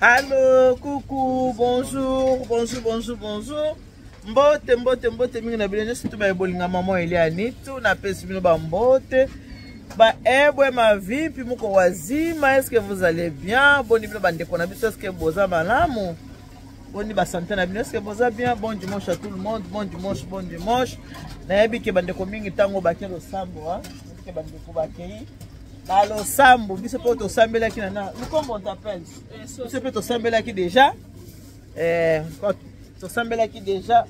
Allô, coucou, bonjour, bonjour, bonjour, bonjour. Mbote, mbote, mbote, mingi na bilenje surtout ba ebolinga maman Eliani, tout na pesi bino ba mbote. Ba ebwe ma vie, puis moko wazima, est-ce que vous allez bien? Boni bino ba ndeko na biso, est-ce que boza malamu? Boni ba santé na bino, est-ce que boza bien? Bon dimanche à tout le monde, bon dimanche, bon dimanche. Na yebi ke ba ndeko mingi tango ba kelo sambo, hein? Ke ba ndeko ba kei. Alors, Sambo, vous savez que Sambela qui nana. Comment on t'appelle? Vous savez que Sambela qui déjà. Quand Sambela qui déjà.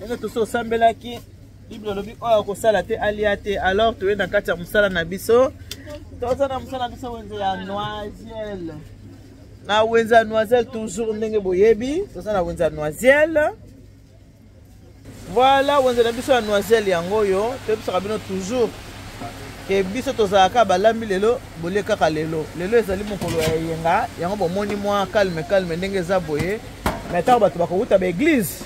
Et que tu Sambela qui. Bible lobi oh ko sala te aliate alors tu es dans kati ya musala na biso. Toza na musala na biso wenze ya noiselle. Na wenze ya noiselle toujours ndenge boyebi. Toza na wenze ya noiselle. Voilà wenze na biso ya noiselle yango yo. Te biso kabino toujours. Que biso tozaka balambi lelo boleka ka lelo ezali mokolo ya yenga yango bomoni mwa calme ndenge za boye mais ta bato bakokuta ba église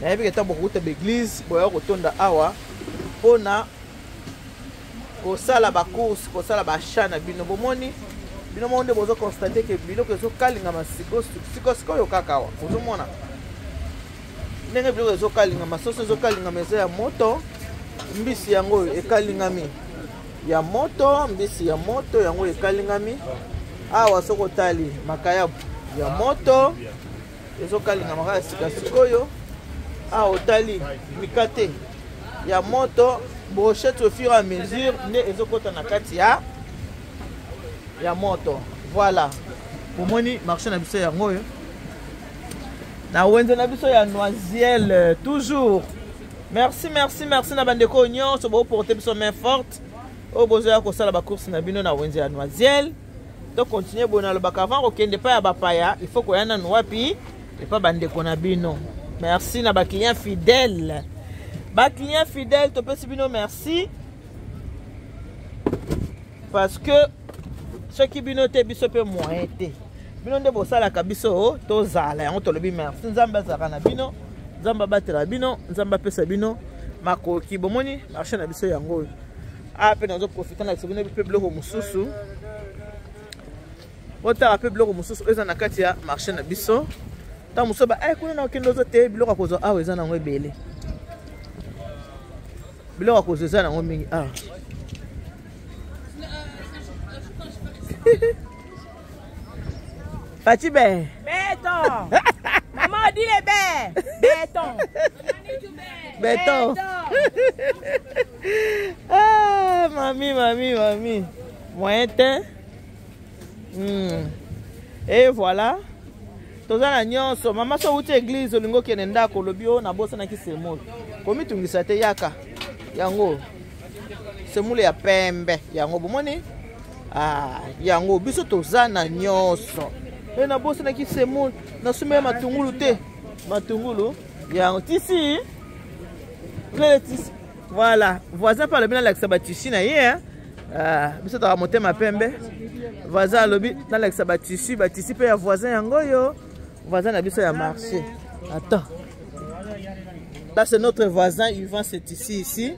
na yebi ke ta bakokuta ba église boya kotonda awa pona kosala ba course kosala ba chana bino bomoni bino monde bozo constater que biloko ezo kalinga masiko siko yo kakawa bozo mona ndenge biloko ezo kalinga masoso ezo kalinga meza ya moto mbisi yango ekalingami ya moto mbisi ya moto yango ekalingami awa soko tali makayabu ya moto ezokalinga makaya sika sikoyo awa otali mikate ya moto brochette au fur et à mesure nde ezokota na kati ya moto. Voilà pomoni marché na biso yango yo na wenze na biso ya noiselle toujours. Merci, merci, merci na bandeko nyonso bo porter biso main forte. O bozoya ko sala ba course na bino na wenze ya noiselle. To continuer bona lo bakavant ko kende pa ya bapaya, il faut ko yana nwapi et pas bandeko na bino. Merci na ba client fidèle. Ba client fidèle to pesi bino merci. Parce que ceux qui bino te biso pe moyen te. Bino nde bo sala ka biso to zala yango to lobi merci. Nzamba zaka na bino. Nzamba batela bino, nzamba pesa bino makoki bomoni marché na biso yango. Ah pe nazo profiter na sebino pe bloko mususu. Ota pe bloko mususu eza na kati ya marché na biso. Ta musoba kuna na okendo zo te bloko kozo awe eza na ngo ebele. Bloko kozo eza na ngo mingi ah. Fatibe. Beto. Maman dit les baies. Béton. Béton. Ah, mamie. Moyen teint. Et voilà. Toza na nyonso. Maman so uti église olingo kene ndako lobio na bosa na kisemolo. Komi tungisa te yaka. Yango. Semule ya pembe. Yango bomoni? Ah, yango biso toza na nyonso. Et na bosse na ki semol na sume matungulu te matungulu ya tisi le tisi voilà voisin parle bien avec sa batisi na ye biso ta monter ma pembe voisin lobi na avec sa batisi pe ya voisin yango yo voisin na biso ya marché. Attends, là c'est notre voisin il vend cette ici.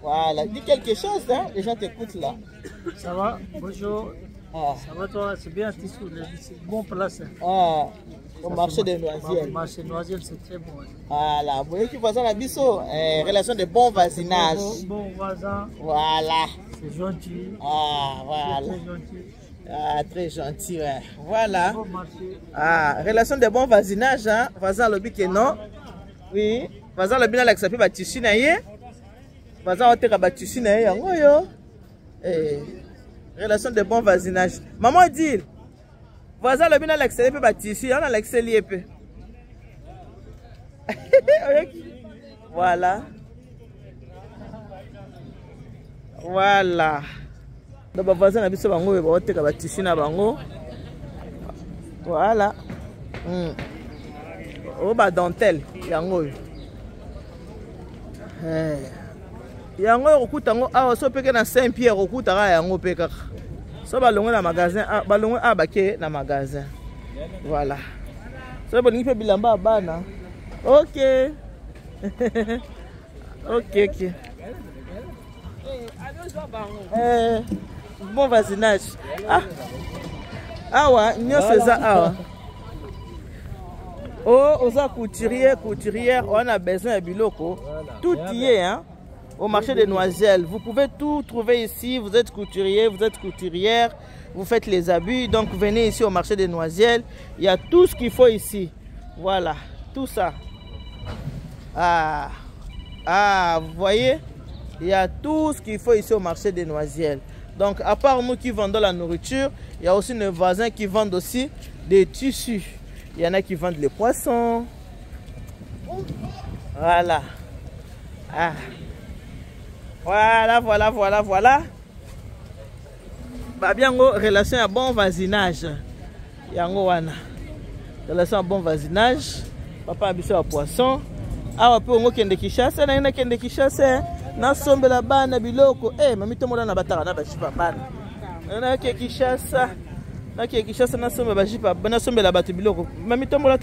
Voilà, dis quelque chose hein, les gens t'écoutent là. Ça va, bonjour. Ah. Ça va toi, c'est bien tissu, c'est bon place. Ah, au marché des Noiselles. Le marché des Noiselles, c'est très bon. Voilà, vous voyez qu'il faut la biso, relation de bon voisinage. Bon voisin. Voilà. C'est gentil. Ah, voilà. Très gentil. Ah, très gentil, ouais. Voilà. Bon marché. Ah, relation de bon voisinage, hein. Voisin le but non. Oui. Voisin le bien avec sa pipe tissu na yé. Voisin au terre tissu na yé, yango yo. Relation de bon voisinage. Maman dit, voisin le bien à l'excellé peut bâtir ici, on a l'excellé peu. Voilà. Voilà. Donc voisin a biso bango ba oteka bâtir ici na bango. Voilà. Oh ba dentelle yango. Yango okuta ngo awa so peke na Saint-Pierre okuta ka yango peka. So balongwe na magasin balongwe abake na magasin. Voilà. So bolingi pe bilamba bana. OK. OK. Bon voisinage. Awa, nyonso eza awa. Oh, oza couturière, on a besoin de biloko. Tout y est, hein. Au marché des Noiselles. Vous pouvez tout trouver ici. Vous êtes couturier, vous êtes couturière, vous faites les habits. Donc venez ici au marché des Noiselles. Il y a tout ce qu'il faut ici. Voilà, tout ça. Vous voyez? Il y a tout ce qu'il faut ici au marché des Noiselles. Donc à part nous qui vendons la nourriture, il y a aussi nos voisins qui vendent aussi des tissus. Il y en a qui vendent les poissons. Voilà. Voilà. Bah bien relation à bon voisinage. Yango wana. Relation à bon voisinage. Papa abiso à poisson. Awa pe ngo kende Kinshasa na kende Kinshasa na sombela bana biloko. Mami tomola na batara na bashipa bana. Na ke Kinshasa. Na ke Kinshasa na sombela bashipa bana sombela batu biloko. Mami tomola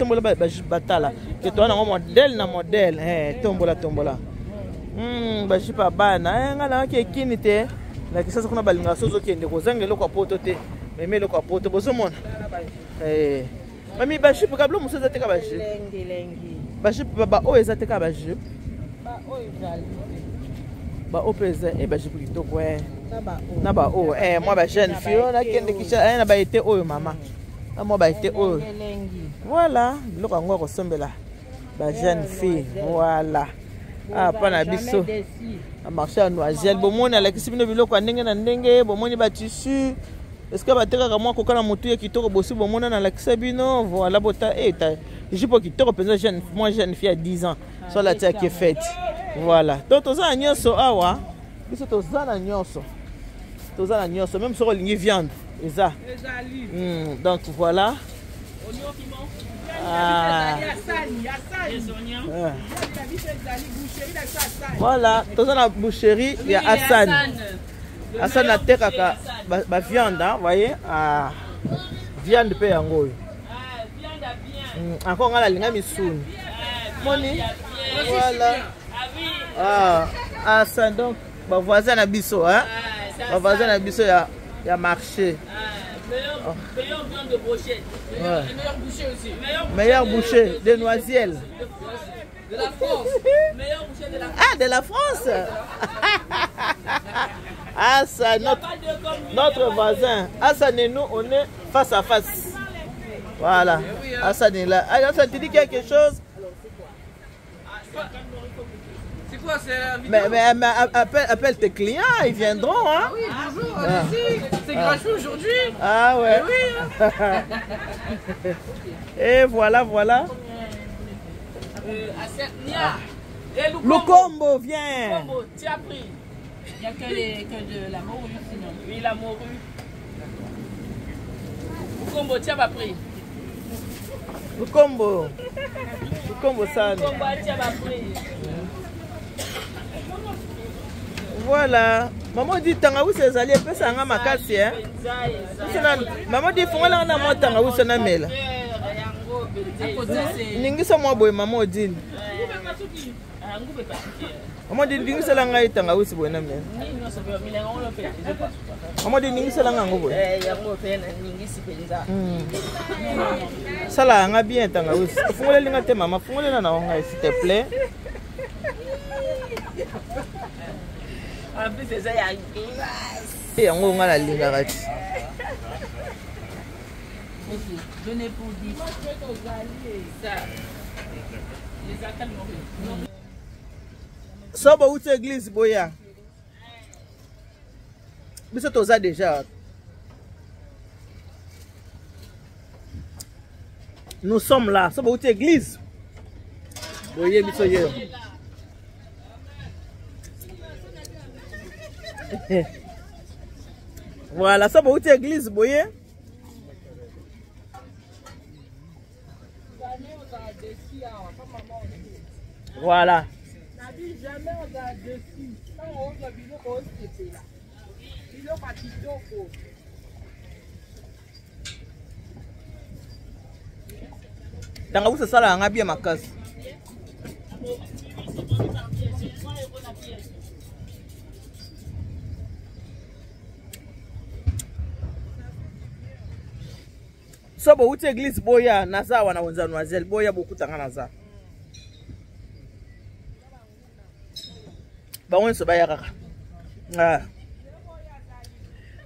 batala. Ke to na modèle na modèle. Tombola. Bashipa bana ngala ke kinite na Kinshasa kuna balinga sozo kende kozanga eloko poto te meme eloko poto bozomona mami bashipa kablo musoza teka lengi bashipa ba o ezateka bashipa ba o pesa bashipa kitoko na ba o moi ba jeune fille na kende Kinshasa na ba été oyo mama na moi ba été oyo voilà biloko ngo ko sombela ba jeune fille voilà. Pana biso marché à Noiselle bomoni alakisi bino biloko ndenge na ndenge bomoni ba tissu est-ce que bateka ka mwa kokana mutu ya kitoko bosi bomona na alakisa bino voilà bota jipo kitoko penza jeune fille à 10 ans sur la tête qui est faite voilà donc toza nyonso awa biso toza na nyonso même sur lingi viande eza donc voilà. Voilà, tout ça la boucherie, il y a Hassan. Hassan a tekaka ba viande, vous voyez? Viande pe yango. Encore on a la linga misuni. Moni. Voilà. Hassan donc ba voisin na biso, hein? Ba voisin na biso ya marché. Meilleur viande de brochette. Meilleur boucher aussi. Meilleur boucher de Noiselles. De la France. Meilleur boucher de la France. De la France. Ça, notre voisin. Ça, nous, on est face à face. Voilà. Ça, est là. Ça, tu dis quelque chose? C'est quoi? Mais appelle tes clients, ils viendront. Hein? Oui, bonjour, allez-y. C'est gratuit aujourd'hui. Ouais. Oui. Et voilà. Lukombo, viens. Lukombo, tu as pris. Il n'y a que de la morue sinon. Oui, la morue. Lukombo, tu n'as pas pris. Lukombo ça. Lukombo, tu n'as pas pris. Voilà. Maman dit tangawi c'est allé pesa nga makasi hein. Maman dit fongola na mo tangawi c'est na mela. Ningisa mo boy maman dit. Maman dit ningisa la nga tangawi c'est boy na mela. Maman dit ningisa la nga ngo boy. Yango pe na ningisi penza. Sala nga bien tangawi. Fongola linga te maman fongola na nga s'il te plaît. En plus, c'est ça, il y a et on a la ligne arrête. Donnez pour 10. Ça va où c'est église, Boya? Mais c'est tout ça déjà. Nous sommes là. Ça va où c'est église? Boya, mais c'est voilà, ça va où t'es église, boye. Voilà. Tanga où c'est ça là, on a bien ma casse. So bo uti église boya naza wana wenza noiselle boya bokutanga naza. Ba wenso ba yakaka.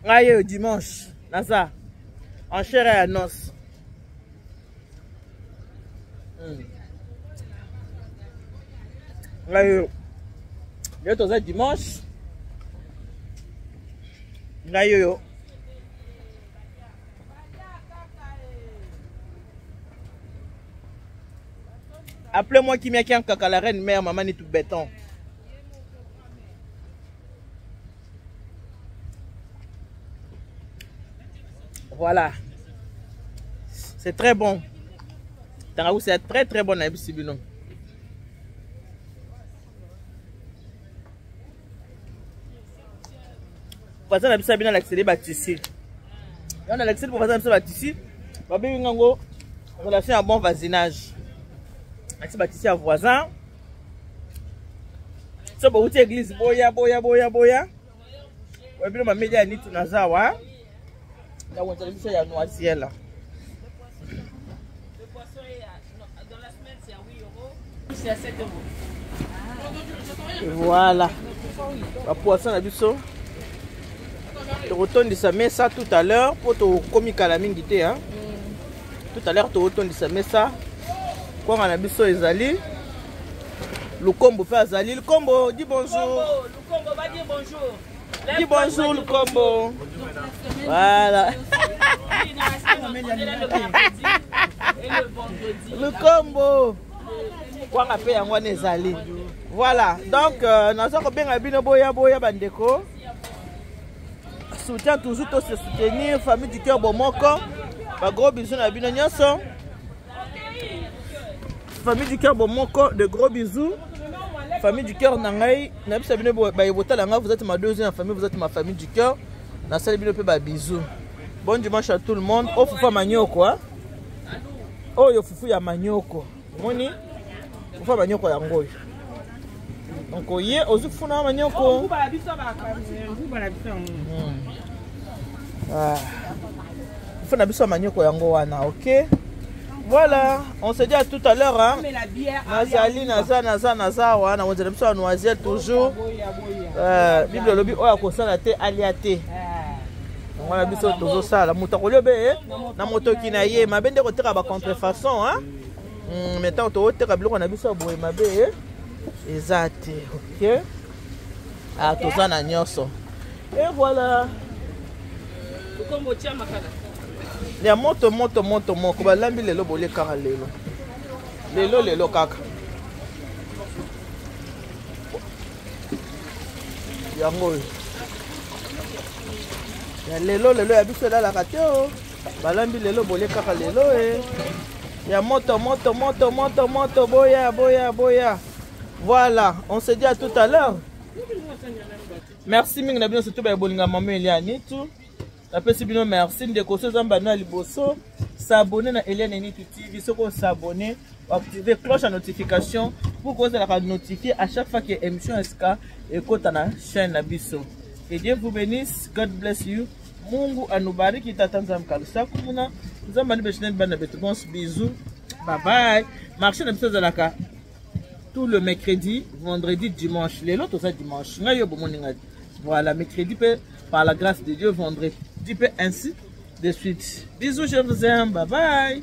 Ngaye dimanche naza en chair et en os. Ngaye yo za dimanche. Ngaye yo appelez-moi Kimia Kaka, la reine mère, maman, ni tout béton. Voilà. C'est très bon. Tangaou, c'est très très bon à Sibino. Pour ça, on a bien l'accéder bâtissi. On a l'accès pour passer bâtissi. Babé Wingango, relation à bon voisinage. Accès bâtissi à voisin. So, bah, où église boya. Ouais, bien, ma média ni tout nazawa. Là, on a vu ça, noisière là. Le poisson est dans la semaine, c'est à 8 €. C'est à 7 €. Voilà. Le poisson, on a vu ça. Je retourne de sa mesa tout à l'heure pour te comique à la mingité. Hein? Tout à l'heure, tu retournes de sa mesa. Quand on a vu ça, Ezali. Le combo fait Azali. Le combo, dis bonjour. Le combo va dire bonjour. Dis bonjour, le combo. Voilà. Le combo. Quand on fait un Ezali. Voilà. Donc, nous avons bien bien boya bandeko. Soutien toujours tous se soutenir, famille du cœur Bomoko. Bah, gros bisous à Bino Nyonso. Famille du cœur Bomoko, de gros bisous. Famille du cœur Nangai. Vous êtes ma deuxième famille, vous êtes ma famille du cœur. Na salle Bino pe bisous. Bon dimanche à tout le monde. Oh Fufa Manioko. Oh yo Fufu ya Manioko. Moni Fufa Manioko ya ngoy. Donc oye ozufuna Manioko. Il faut n'abuser manioko yango wana, ok? Voilà, on se dit à tout à l'heure. Hein? Nazali, naza, wana, on se dit à noiselle toujours. Bible lobby, oya kosala te aliate. On a biso toujours ça. La moutakolo be, na motoki na ye, ma bende koteka ba contrefaçon, hein? Maintenant to oteka biloko na biso boye mabe, ezate, ok? Ah, tout ça na nyonso. Et voilà. Il y a moto moko balambi lelo bolé kaka lelo kaka yango ya lelo ya biso la kate o balambi lelo bolé kaka lelo ya moto boya. Voilà, on se dit à tout à l'heure. Merci mingi na bino surtout ba bolinga maman Eliane tout. Après si bino merci de koso zamba na liboso s'abonner na Eliane Nitu TV, si vous s'abonner, activer cloche à notification pour que vous soyez notifié à chaque fois que émission SK et côté na chaîne na biso. Que Dieu vous bénisse, God bless you. Mungu anubariki tatanza mkalusa kumuna. Zamba ni beshnen bana betu bon bisous. Bye bye. Marché na biso zalaka tout le mercredi, vendredi, dimanche. Les autres ça dimanche. Voilà, mercredi par la grâce de Dieu, vendredi ainsi de suite. Bisous, je vous aime. Bye bye.